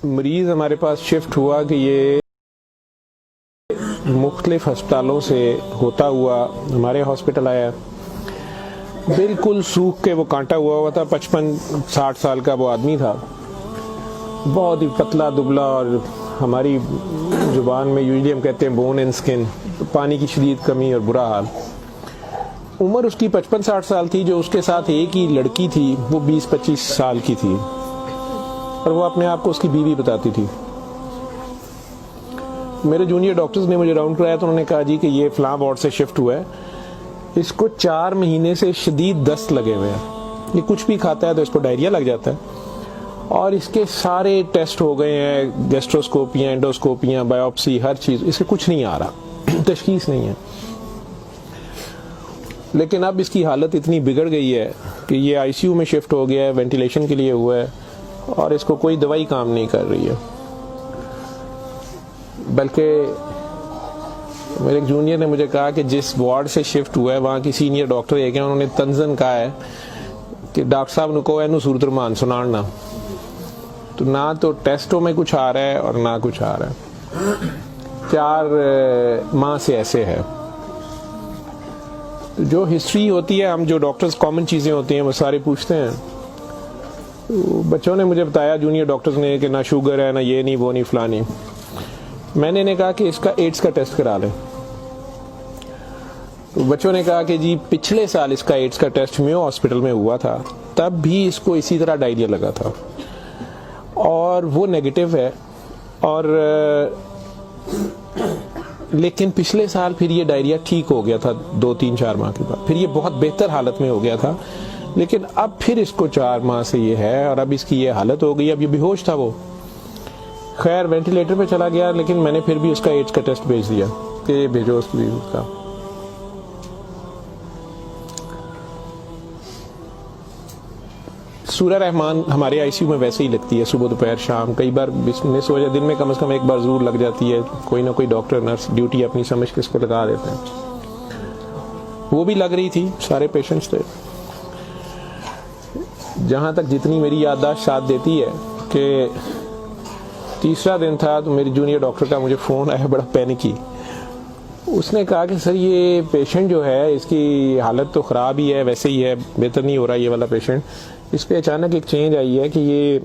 مریض ہمارے پاس شفٹ ہوا کہ یہ مختلف ہسپتالوں سے ہوتا ہوا ہمارے ہاسپٹل آیا. بالکل سوکھ کے وہ کانٹا ہوا تھا. 55-60 سال کا وہ آدمی تھا, بہت ہی پتلا دبلا, اور ہماری زبان میں یوزلی ہم کہتے ہیں بون اینڈ سکن, پانی کی شدید کمی اور برا حال. عمر اس کی 55-60 سال تھی. جو اس کے ساتھ ایک ہی لڑکی تھی وہ 20-25 سال کی تھی, اور وہ اپنے آپ کو اس کی بیوی بتاتی تھی. میرے جونیئر ڈاکٹرز نے مجھے راؤنڈ کرایا تو انہوں نے کہا جی کہ یہ فلاں وارڈ سے شفٹ ہوا ہے, اس کو 4 مہینے سے شدید دست لگے ہوئے ہیں, یہ کچھ بھی کھاتا ہے تو اس کو ڈائریا لگ جاتا ہے, اور اس کے سارے ٹیسٹ ہو گئے ہیں, گیسٹروسکوپیاں, انڈوسکوپیاں, بایوپسی, ہر چیز, اس سے کچھ نہیں آ رہا, تشخیص نہیں ہے. لیکن اب اس کی حالت اتنی بگڑ گئی ہے کہ یہ آئی سی یو میں شفٹ ہو گیا ہے, وینٹیلیشن کے لیے ہوا ہے, اور اس کو کوئی دوائی کام نہیں کر رہی ہے. بلکہ میرے ایک جونیئر نے مجھے کہا کہ جس وارڈ سے شفٹ ہوا ہے وہاں کی سینئر ڈاکٹر ایک ہیں, انہوں نے تنزن کہا ہے کہ ڈاکٹر صاحب نے کہا ہے صورت رحمان سنانا, تو نہ تو ٹیسٹوں میں کچھ آ رہا ہے اور نہ کچھ آ رہا ہے. 4 ماہ سے ایسے ہے. جو ہسٹری ہوتی ہے, ہم جو ڈاکٹرز کامن چیزیں ہوتی ہیں وہ سارے پوچھتے ہیں. بچوں نے مجھے بتایا, جونیئر ڈاکٹرز نے, کہ نہ شوگر ہے, نہ یہ نہیں, وہ نہیں, فلانی. میں نے کہا کہ اس کا ایڈز کا ٹیسٹ کرا لیں. بچوں نے کہا کہ جی پچھلے سال اس کا ایڈز کا ٹیسٹ میو ہاسپٹل میں ہوا تھا, تب بھی اس کو اسی طرح ڈائریا لگا تھا, اور وہ نیگیٹو ہے, اور لیکن پچھلے سال پھر یہ ڈائریا ٹھیک ہو گیا تھا 2-3-4 ماہ کے بعد, پھر یہ بہت بہتر حالت میں ہو گیا تھا, لیکن اب پھر اس کو 4 ماہ سے یہ ہے, اور اب اس کی یہ حالت ہو گئی. اب یہ بے ہوش تھا, وہ خیر وینٹیلیٹر پہ چلا گیا, لیکن میں نے پھر بھی اس کا ایڈز کا ٹیسٹ بھیج دیا کہ بھیجو اس کی کا. سورہ رحمان ہمارے آئی سی یو میں ویسے ہی لگتی ہے, صبح دوپہر شام, کئی بار 20 وجہ دن میں کم از کم ایک بار ضرور لگ جاتی ہے. کوئی نہ کوئی ڈاکٹر نرس ڈیوٹی اپنی سمجھ کے اس کو لگا دیتے ہیں. وہ بھی لگ رہی تھی, سارے پیشنٹس تھے. جہاں تک جتنی میری یادداشت ساتھ دیتی ہے کہ تیسرا دن تھا تو میری جونیئر ڈاکٹر کا مجھے فون آیا, بڑا پینکی. اس نے کہا کہ سر یہ پیشنٹ جو ہے اس کی حالت تو خراب ہی ہے, ویسے ہی ہے, بہتر نہیں ہو رہا یہ والا پیشنٹ, اس پہ اچانک ایک چینج آئی ہے کہ یہ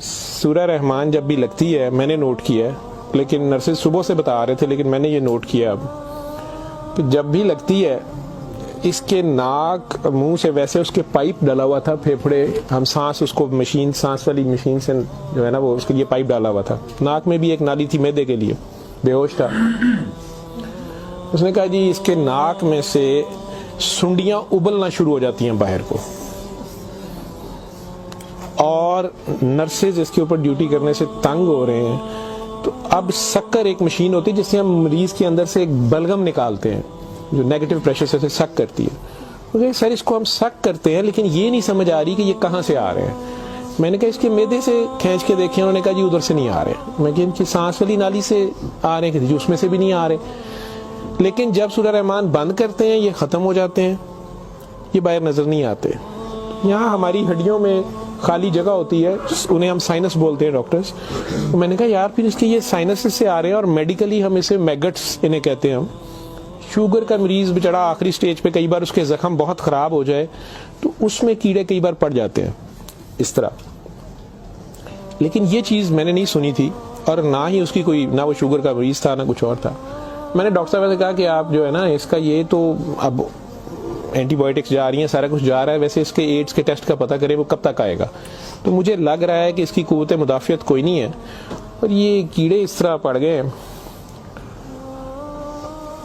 سورہ رحمان جب بھی لگتی ہے, میں نے نوٹ کیا ہے, لیکن نرسز صبح سے بتا رہے تھے, لیکن میں نے یہ نوٹ کیا اب کہ جب بھی لگتی ہے اس کے ناک منہ سے, ویسے اس کے پائپ ڈالا ہوا تھا, پھیپھڑے, ہم سانس اس کو مشین, سانس والی مشین سے جو ہے نا وہ اس کے لیے پائپ ڈالا ہوا تھا, ناک میں بھی ایک نالی تھی معدے کے لیے, بے ہوش تھا. اس نے کہا جی اس کے ناک میں سے سنڈیاں ابلنا شروع ہو جاتی ہیں باہر کو, اور نرسز اس کے اوپر ڈیوٹی کرنے سے تنگ ہو رہے ہیں. تو اب سکر ایک مشین ہوتی ہے جس سے ہم مریض کے اندر سے ایک بلغم نکالتے ہیں جو نیگیٹو پریشر سے سک کرتی ہے. سر اس کو ہم سک کرتے ہیں, لیکن یہ نہیں سمجھ آ رہی کہ یہ کہاں سے آ رہے ہیں. میں نے کہا اس کے معدے سے کھینچ کے دیکھیں, انہوں نے کہا جی ادھر سے نہیں آ رہے. میں کہ ان کی سانس والی نالی سے آ رہے ہیں, جو اس میں سے بھی نہیں آ رہے. لیکن جب سورہ رحمان بند کرتے ہیں یہ ختم ہو جاتے ہیں, یہ باہر نظر نہیں آتے. یہاں ہماری ہڈیوں میں خالی جگہ ہوتی ہے, انہیں ہم سائنس بولتے ہیں ڈاکٹرز. تو میں نے کہا یار پھر اس کے یہ سائنس سے آ رہے ہیں, اور میڈیکلی ہم اسے میگٹس انہیں کہتے ہیں. ہم شوگر کا مریض بیچارہ آخری سٹیج پہ, کئی بار اس کے زخم بہت خراب ہو جائے تو اس میں کیڑے کئی بار پڑ جاتے ہیں اس طرح. لیکن یہ چیز میں نے نہیں سنی تھی, اور نہ ہی اس کی کوئی, نہ وہ شوگر کا مریض تھا نہ کچھ اور تھا. میں نے ڈاکٹر صاحب سے کہا کہ آپ جو ہے نا اس کا یہ تو اب اینٹی بایوٹکس جا رہی ہیں, سارا کچھ جا رہا ہے, ویسے اس کے ایڈز کے ٹیسٹ کا پتہ کرے وہ کب تک آئے گا. تو مجھے لگ رہا ہے کہ اس کی قوت مدافعت کوئی نہیں ہے, اور یہ کیڑے اس طرح پڑ گئے ہیں,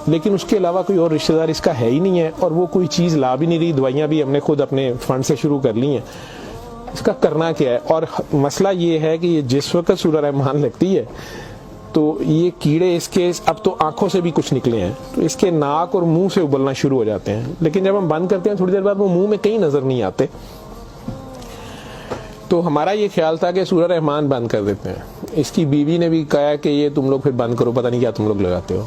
لیکن اس کے علاوہ کوئی اور رشتہ دار اس کا ہے ہی نہیں ہے, اور وہ کوئی چیز لا بھی نہیں رہی. دوائیاں بھی ہم نے خود اپنے فنڈ سے شروع کر لی ہیں. اس کا کرنا کیا ہے؟ اور مسئلہ یہ ہے کہ یہ جس وقت سورہ رحمان لگتی ہے تو یہ کیڑے اس کے اب تو آنکھوں سے بھی کچھ نکلے ہیں, تو اس کے ناک اور منہ سے ابلنا شروع ہو جاتے ہیں. لیکن جب ہم بند کرتے ہیں تھوڑی دیر بعد وہ منہ میں کہیں نظر نہیں آتے. تو ہمارا یہ خیال تھا کہ سورہ رحمان بند کر دیتے ہیں. اس کی بیوی نے بھی کہا کہ یہ تم لوگ پھر بند کرو, پتہ نہیں کیا تم لوگ لگاتے ہو.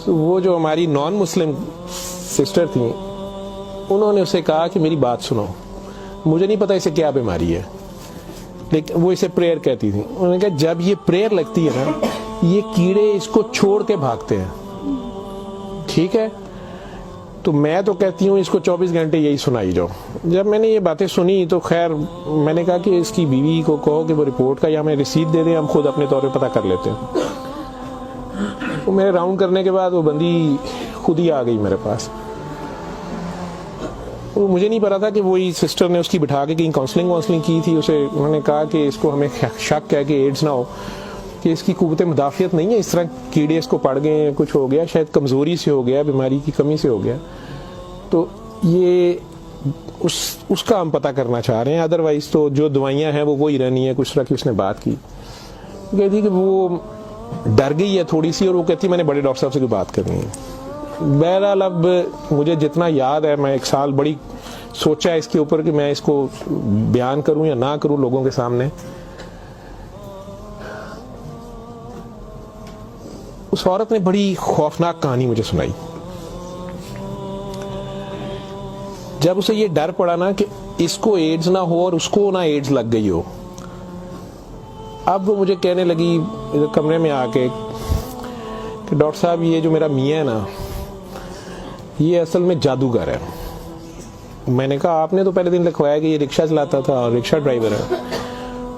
تو وہ جو ہماری نان مسلم سسٹر تھیں, انہوں نے اسے کہا کہ میری بات سنو, مجھے نہیں پتا اسے کیا بیماری ہے, لیکن وہ اسے پریئر کہتی تھی. انہوں نے کہا جب یہ پریئر لگتی ہے نا یہ کیڑے اس کو چھوڑ کے بھاگتے ہیں. ٹھیک ہے, تو میں تو کہتی ہوں اس کو 24 گھنٹے یہی سنائی جاؤ. جب میں نے یہ باتیں سنی تو خیر میں نے کہا کہ اس کی بیوی کو کہو کہ وہ رپورٹ کا یا ہمیں رسید دے دیں, ہم خود اپنے طور پہ پتہ کر لیتے ہیں. تو میرے راؤنڈ کرنے کے بعد وہ بندی خود ہی آ گئی میرے پاس. مجھے نہیں پتا تھا کہ وہی سسٹر نے اس کی بٹھا کے کہیں کاؤنسلنگ کی تھی. اسے انہوں نے کہا کہ اس کو ہمیں شک ہے کہ ایڈز نہ ہو, کہ اس کی قوت مدافعت نہیں ہے, اس طرح کیڑے اس کو پڑ گئے, کچھ ہو گیا, شاید کمزوری سے ہو گیا, بیماری کی کمی سے ہو گیا. تو یہ اس کا ہم پتہ کرنا چاہ رہے ہیں. ادروائز تو جو دوائیاں ہیں وہ وہی رہنی ہے. کچھ طرح کی اس نے بات کی, کہتی کہ وہ ڈر گئی ہے تھوڑی سی, اور وہ کہتی میں نے بڑے ڈاکٹر صاحب سے کوئی بات کرنی ہے. بہرحال اب مجھے جتنا یاد ہے میں 1 سال بڑی سوچا ہے اس کے اوپر کہ میں اس کو بیان کروں یا نہ کروں لوگوں کے سامنے. اس عورت نے بڑی خوفناک کہانی مجھے سنائی. جب اسے یہ ڈر پڑا نا کہ اس کو ایڈز نہ ہو اور اس کو نہ ایڈز لگ گئی ہو, اب وہ مجھے کہنے لگی کمرے میں آ کے کہ ڈاکٹر صاحب یہ جو میرا میاں ہے نا یہ اصل میں جادوگر ہے. میں نے کہا آپ نے تو پہلے دن لکھوایا کہ یہ رکشہ چلاتا تھا اور رکشہ ڈرائیور ہے.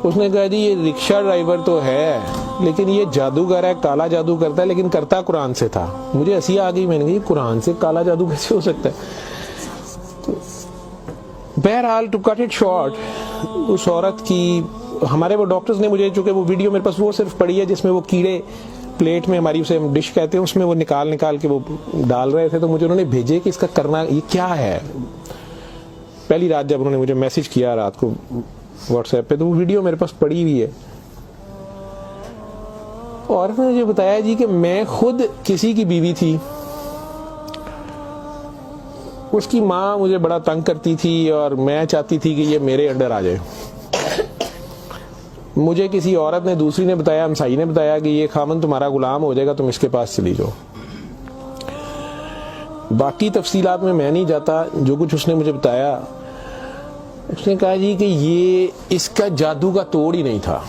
اس نے کہا جی یہ رکشہ ڈرائیور تو ہے لیکن یہ جادوگر ہے, کالا جادو کرتا ہے, لیکن کرتا قرآن سے تھا. مجھے ہنسی آ گئی, میں نے کہا یہ قرآن سے کالا جادو کیسے ہو سکتا ہے. بہرحال ٹو کٹ اٹ شارٹ, اس عورت کی ہمارے وہ ڈاکٹرز نے مجھے, چونکہ وہ ویڈیو میرے پاس وہ صرف پڑی ہے جس میں وہ کیڑے پلیٹ میں ہماری اسے ڈش کہتے ہیں اس میں وہ نکال کے وہ ڈال رہے تھے, تو مجھے انہوں نے بھیجے کہ اس کا کرنا یہ کیا ہے. پہلی رات جب انہوں نے مجھے میسج کیا رات کو واٹس ایپ پہ, تو وہ ویڈیو میرے پاس پڑی ہوئی ہے. اور نے مجھے بتایا جی کہ میں خود کسی کی بیوی تھی, اس کی ماں مجھے بڑا تنگ کرتی تھی اور میں چاہتی تھی کہ یہ میرے انڈر آ جائے. مجھے کسی عورت نے, دوسری نے بتایا, ہمسائی نے بتایا کہ یہ خامن تمہارا غلام ہو جائے گا, تم اس کے پاس چلی جاؤ. باقی تفصیلات میں نہیں جاتا. جو کچھ اس نے مجھے بتایا, اس نے کہا جی کہ یہ اس کا جادو کا توڑ ہی نہیں تھا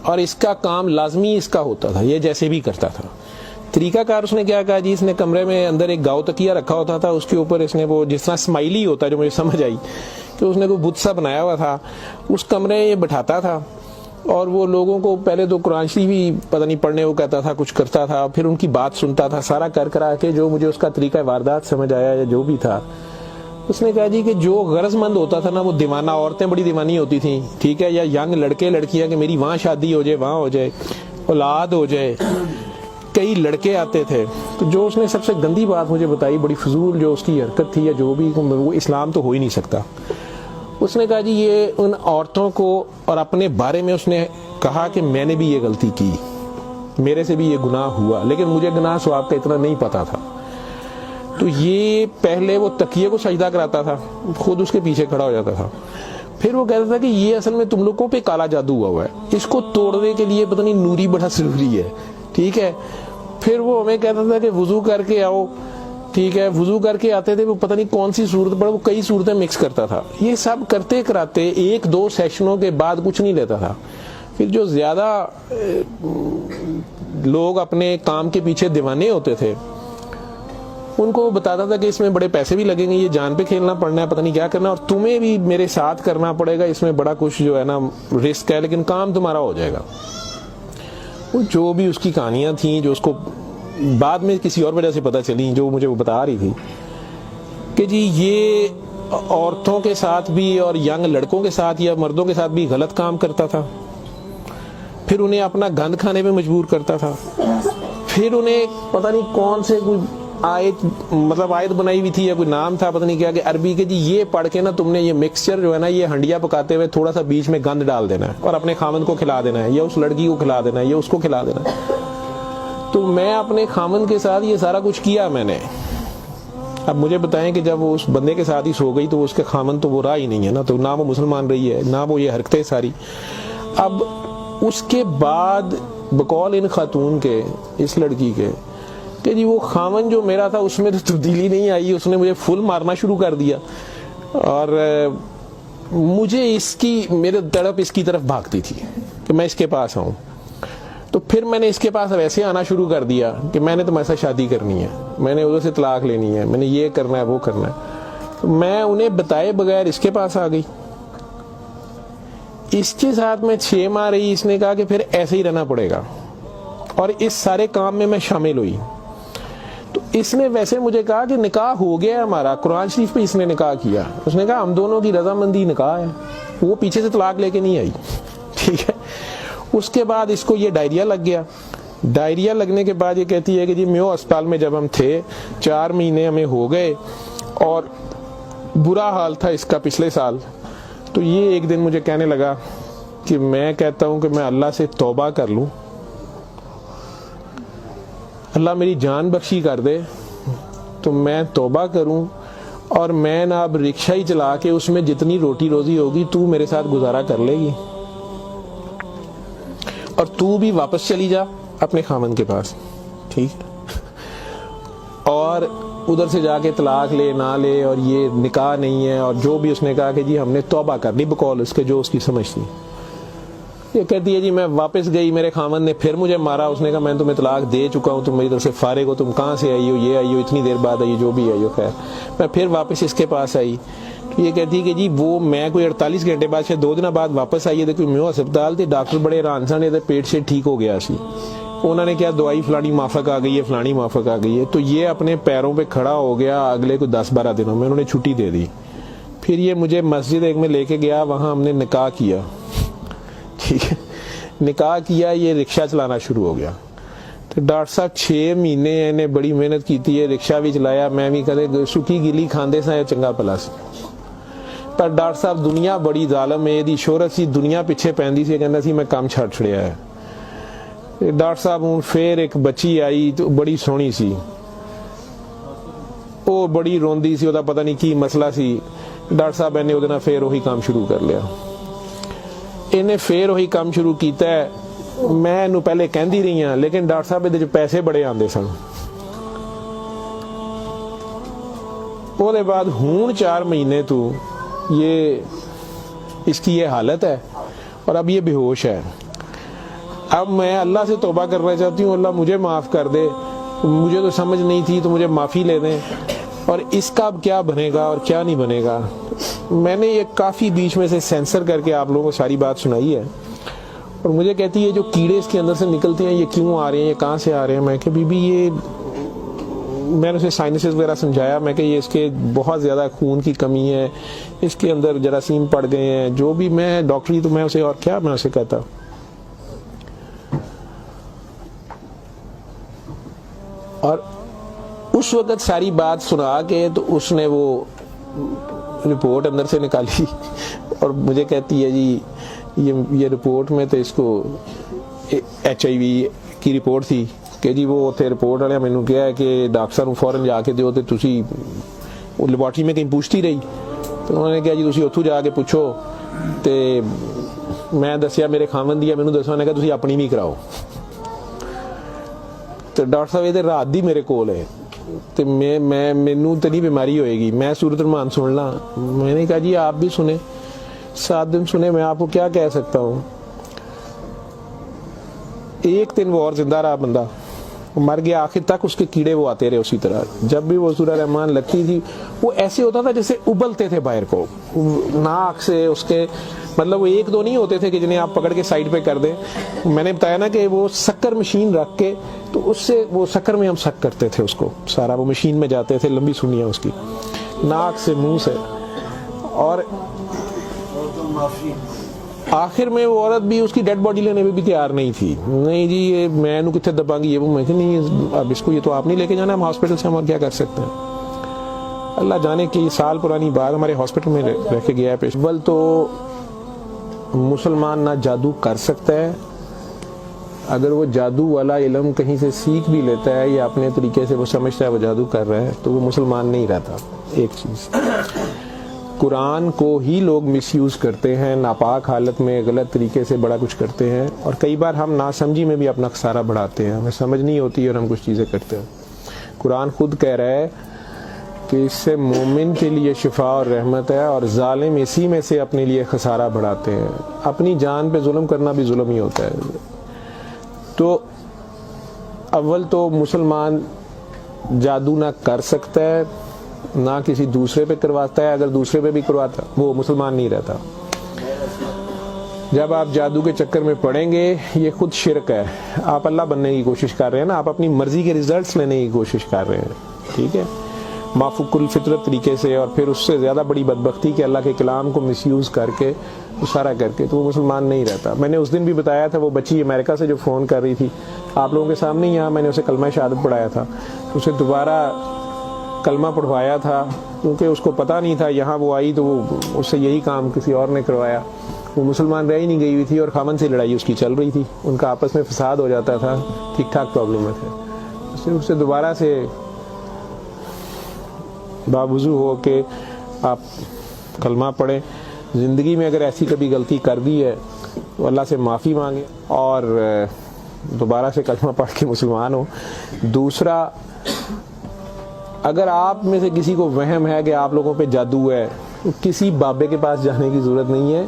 اور اس کا کام لازمی اس کا ہوتا تھا, یہ جیسے بھی کرتا تھا. طریقہ کار اس نے کیا کہا جی, اس نے کمرے میں اندر ایک گاؤ تکیہ رکھا ہوتا تھا, اس کے اوپر اس نے وہ جس طرح اسمائلی ہوتا ہے, جو مجھے سمجھ آئی کہ اس نے کوئی بت سا بنایا ہوا تھا, اس کمرے یہ بٹھاتا تھا اور وہ لوگوں کو پہلے تو قرآن شریف بھی پتہ نہیں پڑھنے وہ کہتا تھا, کچھ کرتا تھا, پھر ان کی بات سنتا تھا, سارا کرا کے جو مجھے اس کا طریقہ واردات سمجھ آیا یا جو بھی تھا. اس نے کہا جی کہ جو غرض مند ہوتا تھا نا وہ دیوانہ, عورتیں بڑی دیوانی ہوتی تھیں, ٹھیک ہے, یا ینگ لڑکے لڑکیاں کہ میری وہاں شادی ہو جائے, وہاں ہو جائے, اولاد ہو جائے, کئی لڑکے آتے تھے. تو جو اس نے سب سے گندی بات مجھے بتائی, بڑی فضول جو اس کی حرکت تھی یا جو بھی, وہ اسلام تو ہو ہی نہیں سکتا. اس نے کہا جی یہ ان عورتوں کو اور اپنے بارے میں اس نے کہا کہ میں نے بھی یہ غلطی کی, میرے سے بھی یہ گناہ ہوا, لیکن مجھے گناہ ثواب کا اتنا نہیں پتا تھا. تو یہ پہلے وہ تکیے کو سجدہ کراتا تھا, خود اس کے پیچھے کھڑا ہو جاتا تھا, پھر وہ کہتا تھا کہ یہ اصل میں تم لوگوں پہ کالا جادو ہوا ہے, اس کو توڑنے کے لیے پتہ نہیں نوری بڑا ضروری ہے, ٹھیک ہے. پھر وہ ہمیں کہتا تھا کہ وضو کر کے آؤ, ٹھیک ہے, وضو کر کے آتے تھے, وہ پتہ نہیں کون سی صورت پر وہ کئی صورتیں مکس کرتا تھا. یہ سب کرتے کراتے 1-2 سیشنوں کے بعد کچھ نہیں لیتا تھا. پھر جو زیادہ لوگ اپنے کام کے پیچھے دیوانے ہوتے تھے ان کو بتاتا تھا کہ اس میں بڑے پیسے بھی لگیں گے, یہ جان پہ کھیلنا پڑنا ہے, پتہ نہیں کیا کرنا, اور تمہیں بھی میرے ساتھ کرنا پڑے گا, اس میں بڑا کچھ جو ہے نا رسک ہے, لیکن کام تمہارا ہو جائے گا. جو بھی اس کی کہانیاں تھیں جو اس کو بعد میں کسی اور وجہ سے پتہ چلی, جو مجھے وہ بتا رہی تھی کہ جی یہ عورتوں کے ساتھ بھی اور ینگ لڑکوں کے ساتھ یا مردوں کے ساتھ بھی غلط کام کرتا تھا, پھر انہیں اپنا گند کھانے میں مجبور کرتا تھا, پھر انہیں پتہ نہیں کون سے کوئی آیت بنائی ہوئی تھی یا کوئی نام تھا پتہ نہیں کیا, کہ عربی کے جی یہ پڑھ کے نا تم نے یہ مکسچر جو ہے نا یہ ہنڈیا پکاتے ہوئے تھوڑا سا بیچ میں گند ڈال دینا ہے اور اپنے خامند کو کھلا دینا ہے, یا اس لڑکی کو کھلا دینا ہے, یا اس کو کھلا دینا ہے. تو میں اپنے خامند کے ساتھ یہ سارا کچھ کیا میں نے. اب مجھے بتائیں کہ جب وہ اس بندے کے ساتھ ہی سو گئی تو اس کے خامند تو وہ رہا ہی نہیں ہے نا, تو نہ وہ مسلمان رہی ہے نہ وہ یہ حرکتیں ساری. اب اس کے بعد بقول ان خاتون کے, اس لڑکی کے, کہ جی وہ خامن جو میرا تھا اس میں تو تبدیلی نہیں آئی, اس نے مجھے فل مارنا شروع کر دیا. اور مجھے اس کی میرے تڑپ اس کی طرف بھاگتی تھی کہ میں اس کے پاس آؤں. تو پھر میں نے اس کے پاس ویسے آنا شروع کر دیا کہ میں نے تمہارے ساتھ شادی کرنی ہے, میں نے ادھر سے طلاق لینی ہے, میں نے یہ کرنا ہے وہ کرنا ہے. تو میں انہیں بتائے بغیر اس کے پاس آ گئی. اس کے ساتھ میں 6 ماہ رہی. اس نے کہا کہ پھر ایسے ہی رہنا پڑے گا, اور اس سارے کام میں شامل ہوئی. تو اس نے ویسے مجھے کہا کہ نکاح ہو گیا ہمارا, قرآن شریف پہ اس نے نکاح کیا. اس نے کہا ہم دونوں کی رضامندی نکاح ہے, وہ پیچھے سے طلاق لے کے نہیں آئی. ٹھیک ہے. اس کے بعد اس کو یہ ڈائریا لگ گیا. ڈائریا لگنے کے بعد یہ کہتی ہے کہ جی میو اسپتال میں جب ہم تھے 4 مہینے ہمیں ہو گئے, اور برا حال تھا اس کا پچھلے سال. تو یہ ایک دن مجھے کہنے لگا کہ میں کہتا ہوں کہ میں اللہ سے توبہ کر لوں, اللہ میری جان بخشی کر دے, تو میں توبہ کروں, اور میں نہ اب رکشہ ہی چلا کے اس میں جتنی روٹی روزی ہوگی تو میرے ساتھ گزارا کر لے گی, اور تو بھی واپس چلی جا اپنے خامن کے پاس. ٹھیک. اور ادھر سے جا کے طلاق لے نہ لے, اور یہ نکاح نہیں ہے. اور جو بھی اس نے کہا کہ جی ہم نے توبہ کر لی بقول اس کے جو اس کی سمجھ تھی. یہ کہتی ہے جی میں واپس گئی, میرے خامن نے پھر مجھے مارا. اس نے کہا میں تمہیں طلاق دے چکا ہوں, تم میری طرف سے فارغ ہو, تم کہاں سے آئی ہو, یہ آئی ہو, اتنی دیر بعد آئی ہو, جو بھی آئی ہو. خیر میں پھر واپس اس کے پاس آئی. یہ کہتی ہے کہ جی وہ میں کوئی 48 گھنٹے بعد شاید 2 دن بعد واپس آئی ہے. دیکھو میو ہسپتال تھی, ڈاکٹر بڑے حیران سن, پیٹ سے ٹھیک ہو گیا سی. انہوں نے کیا دوائی فلانی مافک آ گئی ہے, فلانی مافک آ گئی ہے. تو یہ اپنے پیروں پہ کھڑا ہو گیا. اگلے کوئی 10-12 دنوں میں انہوں نے چھٹی دے دی. پھر یہ مجھے مسجد ایک میں لے کے گیا, وہاں ہم نے نکاح کیا. ٹھیک ہے. نکاح کیا, یہ رکشہ چلانا شروع ہو گیا. تو ڈاکٹر صاحب 6 مہینے انہیں بڑی محنت کی تھی, رکشہ بھی چلایا, میں بھی کدے سکی گلی کھاندے سا چنگا پلس. پر ڈاکٹر صاحب دنیا بڑی ظالم ہے, دی شہرت سی دنیا پیچھے پیندی سی, کہنا سی میں کام چھڑ چھڑیا ہے. ڈاکٹر صاحب ہوں پھر ایک بچی آئی تو بڑی سونی سی, وہ بڑی روندی سی, وہ پتہ نہیں کی مسئلہ سی. ڈاکٹر صاحب نے وہ پھر وہی کام شروع کر لیا. انہیں پھر وہی کام شروع کیتا ہے. میں انہوں پہلے کہندی رہی ہوں, لیکن ڈاکٹر صاحب یہ پیسے بڑے آندے سن. وہ دے بعد ہون 4 مہینے تو یہ اس کی یہ حالت ہے, اور اب یہ بے ہوش ہے. اب میں اللہ سے توبہ کرنا چاہتی ہوں, اللہ مجھے معاف کر دے, مجھے تو سمجھ نہیں تھی, تو مجھے معافی لے دیں. اور اس کا اب کیا بنے گا اور کیا نہیں بنے گا. میں نے یہ کافی بیچ میں سے سینسر کر کے آپ لوگوں کو ساری بات سنائی ہے. اور مجھے کہتی ہے جو کیڑے اس کے اندر سے نکلتے ہیں یہ کیوں آ رہے ہیں, یہ کہاں سے آ رہے ہیں. میں کہ بی بی یہ میں نے اسے سائنسز وغیرہ سمجھایا. میں کہ یہ اس کے بہت زیادہ خون کی کمی ہے, اس کے اندر جراثیم پڑ گئے ہیں, جو بھی. میں ڈاکٹری تو میں اسے اور کیا میں اسے کہتا. اور اس وقت ساری بات سنا کے تو اس نے وہ رپورٹ اندر سے نکالی, اور مجھے کہتی ہے جی یہ رپورٹ میں تو اس کو HIV کی رپورٹ تھی کہ جی وہ اتنے رپورٹ والے مینوں کہا ہے کہ ڈاکٹر صاحب فوراً جا کے دیو, تو تسی وہ لیبارٹری میں کہیں پوچھتی رہی. تو انہوں نے کہا جی تسی اتھوں جا کے پوچھو. تے میں دسیا میرے خامن دی, مینوں دسو, نے کہا تسی اپنی بھی کراؤ. تو ڈاکٹر صاحب یہ رات دی میرے کول ہے, تو مینوں تو نہیں بیماری ہوئے گی, میں صورت المان سن لا. میں نے کہا جی آپ بھی سنیں, 7 دن سنے, میں آپ کو کیا کہہ سکتا ہوں. 1 دن وہ اور زندہ رہا بندہ, مر گیا. آخر تک اس کے کیڑے وہ آتے رہے اسی طرح. جب بھی وہ سورہ رحمان لگتی تھی وہ ایسے ہوتا تھا جیسے ابلتے تھے باہر کو, ناک سے اس کے, مطلب وہ 1-2 نہیں ہوتے تھے کہ جنہیں آپ پکڑ کے سائڈ پہ کر دیں. میں نے بتایا نا کہ وہ شکر مشین رکھ کے, تو اس سے وہ شکر میں ہم شک کرتے تھے اس کو سارا, وہ مشین میں جاتے تھے, لمبی سنیاں اس کی, ناک سے منہ سے. اور آخر میں وہ عورت بھی اس کی ڈیڈ باڈی لینے میں بھی تیار نہیں تھی. نہیں جی یہ میں نو کتنے دباں گی, یہ وہ. میں کہ نہیں اب اس کو, یہ تو آپ نہیں لے کے جانا, ہم ہاسپٹل سے ہم اور کیا کر سکتے ہیں. اللہ جانے کی سال پرانی بات ہمارے ہاسپٹل میں رہ کے گیا ہے پیش. اول تو مسلمان نہ جادو کر سکتا ہے, اگر وہ جادو والا علم کہیں سے سیکھ بھی لیتا ہے یا اپنے طریقے سے وہ سمجھتا ہے وہ جادو کر رہا ہے, تو وہ مسلمان نہیں رہتا. ایک چیز, قرآن کو ہی لوگ مس یوز کرتے ہیں, ناپاک حالت میں غلط طریقے سے بڑا کچھ کرتے ہیں, اور کئی بار ہم ناسمجھی میں بھی اپنا خسارہ بڑھاتے ہیں, ہمیں سمجھ نہیں ہوتی اور ہم کچھ چیزیں کرتے ہیں. قرآن خود کہہ رہا ہے کہ اس سے مومن کے لیے شفا اور رحمت ہے، اور ظالم اسی میں سے اپنے لیے خسارہ بڑھاتے ہیں۔ اپنی جان پہ ظلم کرنا بھی ظلم ہی ہوتا ہے۔ تو اول تو مسلمان جادو نہ کر سکتا ہے، نہ کسی دوسرے پہ کرواتا ہے، اگر دوسرے پہ بھی کرواتا وہ مسلمان نہیں رہتا۔ جب آپ جادو کے چکر میں پڑیں گے یہ خود شرک ہے، آپ اللہ بننے کی کوشش کر رہے ہیں نا، آپ اپنی مرضی کے ریزلٹس لینے کی کوشش کر رہے ہیں، ٹھیک ہے، مافوق الفطرت طریقے سے، اور پھر اس سے زیادہ بڑی بدبختی کہ اللہ کے کلام کو مس یوز کر کے سارا کر کے، تو وہ مسلمان نہیں رہتا۔ میں نے اس دن بھی بتایا تھا، وہ بچی امریکہ سے جو فون کر رہی تھی آپ لوگوں کے سامنے، یہاں میں نے اسے کلمہ شہادت پڑھایا تھا، اسے دوبارہ کلمہ پڑھوایا تھا کیونکہ اس کو پتہ نہیں تھا، یہاں وہ آئی تو وہ اس سے یہی کام کسی اور نے کروایا، وہ مسلمان رہ ہی نہیں گئی ہوئی تھی، اور خامن سے لڑائی اس کی چل رہی تھی، ان کا آپس میں فساد ہو جاتا تھا، ٹھیک ٹھاک پرابلم میں تھے۔ اس سے دوبارہ سے باوضو ہو کے آپ کلمہ پڑھیں، زندگی میں اگر ایسی کبھی غلطی کر دی ہے تو اللہ سے معافی مانگیں اور دوبارہ سے کلمہ پڑھ کے مسلمان ہو۔ دوسرا، اگر آپ میں سے کسی کو وہم ہے کہ آپ لوگوں پہ جادو ہے، تو کسی بابے کے پاس جانے کی ضرورت نہیں ہے۔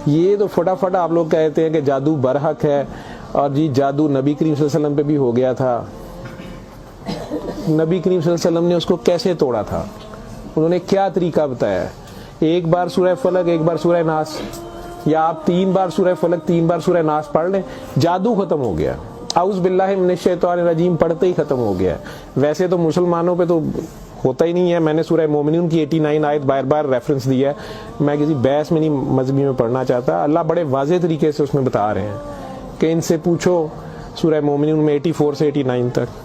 یہ تو فٹافٹ آپ لوگ کہتے ہیں کہ جادو برحق ہے، اور جی جادو نبی کریم صلی اللہ علیہ وسلم پہ بھی ہو گیا تھا۔ نبی کریم صلی اللہ علیہ وسلم نے اس کو کیسے توڑا تھا، انہوں نے کیا طریقہ بتایا ہے؟ ایک بار سورہ فلق، ایک بار سورہ ناس، یا آپ 3 بار سورہ فلق 3 بار سورہ ناس پڑھ لیں، جادو ختم ہو گیا۔ اعوذ باللہ من الشیطان الرجیم پڑھتے ہی ختم ہو گیا۔ ویسے تو مسلمانوں پہ تو ہوتا ہی نہیں ہے، میں نے سورہ مومنون کی 89 آیت بار بار ریفرنس دیا ہے، میں کسی بحث میں نہیں مذہبی میں پڑھنا چاہتا۔ اللہ بڑے واضح طریقے سے اس میں بتا رہے ہیں کہ ان سے پوچھو، سورہ مومنون میں 84 سے 89 تک،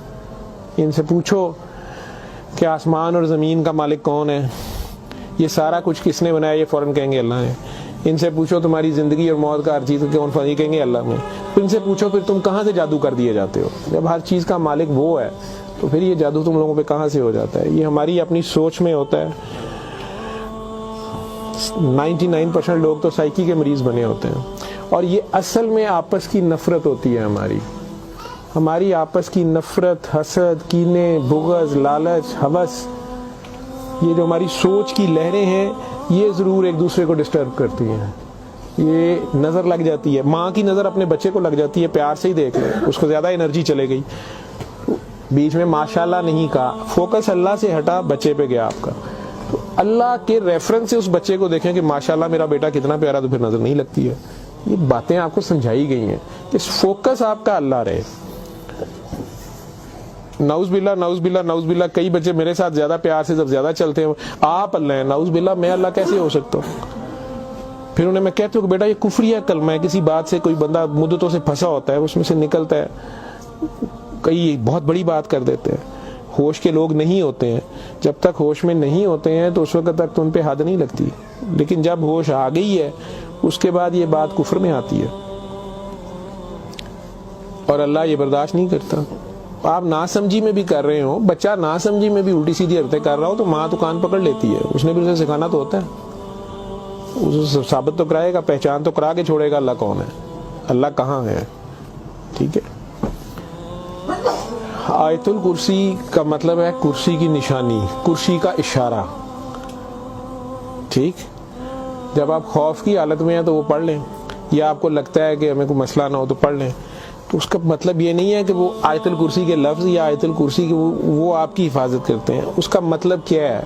ان سے پوچھو کہ آسمان اور زمین کا مالک کون ہے، یہ سارا کچھ کس نے بنایا، یہ فوراً کہیں گے اللہ نے۔ ان سے پوچھو تمہاری زندگی اور موت کا ہر چیز کون فانی، کہیں گے اللہ نے۔ ان سے پوچھو پھر تم کہاں سے جادو کر دیے جاتے ہو، جب ہر چیز کا مالک وہ ہے تو پھر یہ جادو تم لوگوں پہ کہاں سے ہو جاتا ہے؟ یہ ہماری اپنی سوچ میں ہوتا ہے۔ 99% لوگ تو سائیکی کے مریض بنے ہوتے ہیں، اور یہ اصل میں آپس کی نفرت ہوتی ہے، ہماری آپس کی نفرت، حسد، کینے، بغض، لالچ، ہوس، یہ جو ہماری سوچ کی لہریں ہیں یہ ضرور ایک دوسرے کو ڈسٹرب کرتی ہیں۔ یہ نظر لگ جاتی ہے، ماں کی نظر اپنے بچے کو لگ جاتی ہے، پیار سے ہی دیکھ لیں، اس کو زیادہ انرجی چلے گئی، بیچ میں ماشاءاللہ نہیں کہا، فوکس اللہ سے ہٹا، بچے پہ گیا آپ کا، تو اللہ کے ریفرنس سے اس بچے کو دیکھیں کہ ماشاءاللہ میرا بیٹا کتنا پیارا، تو پھر نظر نہیں لگتی ہے۔ یہ باتیں آپ کو سمجھائی گئی ہیں کہ فوکس آپ کا اللہ رہے۔ نعوذ باللہ نعوذ باللہ نعوذ باللہ، کئی بچے میرے ساتھ زیادہ پیار سے جب زیادہ چلتے ہیں، آپ اللہ ہیں، نعوذ باللہ میں اللہ کیسے ہو سکتا ہوں؟ پھر انہیں میں کہتا ہوں کہ بیٹا یہ کفریہ کلمہ ہے، کسی بات سے کوئی بندہ مدتوں سے پھنسا ہوتا ہے، اس میں سے نکلتا ہے، کئی بہت بڑی بات کر دیتے ہیں۔ ہوش کے لوگ نہیں ہوتے ہیں، جب تک ہوش میں نہیں ہوتے ہیں تو اس وقت تک تو ان پہ حد نہیں لگتی، لیکن جب ہوش آ گئی ہے اس کے بعد یہ بات کفر میں آتی ہے، اور اللہ یہ برداشت نہیں کرتا۔ آپ ناسمجھی میں بھی کر رہے ہو، بچہ ناسمجھی میں بھی الٹی سیدھی حرکتیں کر رہا ہو تو ماں تو کان پکڑ لیتی ہے، اس نے بھی اسے سکھانا تو ہوتا ہے، اسے ثابت تو کرائے گا، پہچان تو کرا کے چھوڑے گا اللہ کون ہے، اللہ کہاں ہے، ٹھیک ہے۔ آیت الکرسی کا مطلب ہے کرسی کی نشانی، کرسی کا اشارہ، ٹھیک۔ جب آپ خوف کی حالت میں ہیں تو وہ پڑھ لیں، یا آپ کو لگتا ہے کہ ہمیں کوئی مسئلہ نہ ہو تو پڑھ لیں، تو اس کا مطلب یہ نہیں ہے کہ وہ آیت الکرسی کے لفظ یا آیت الکرسی کے وہ آپ کی حفاظت کرتے ہیں، اس کا مطلب کیا ہے؟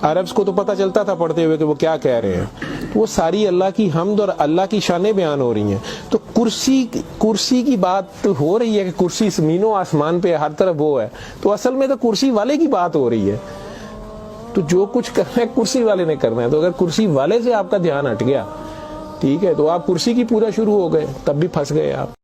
عربز کو تو پتہ چلتا تھا پڑھتے ہوئے کہ وہ کیا کہہ رہے ہیں، وہ ساری اللہ کی حمد اور اللہ کی شانیں بیان ہو رہی ہیں۔ تو کرسی کی بات ہو رہی ہے کہ کرسی زمین و آسمان پہ ہر طرف وہ ہے، تو اصل میں تو کرسی والے کی بات ہو رہی ہے، تو جو کچھ کرنا ہے کرسی والے نے کرنا ہے، تو اگر کرسی والے سے آپ کا دھیان ہٹ گیا، ٹھیک ہے، تو آپ کرسی کی پورا شروع ہو گئے، تب بھی پھنس گئے آپ۔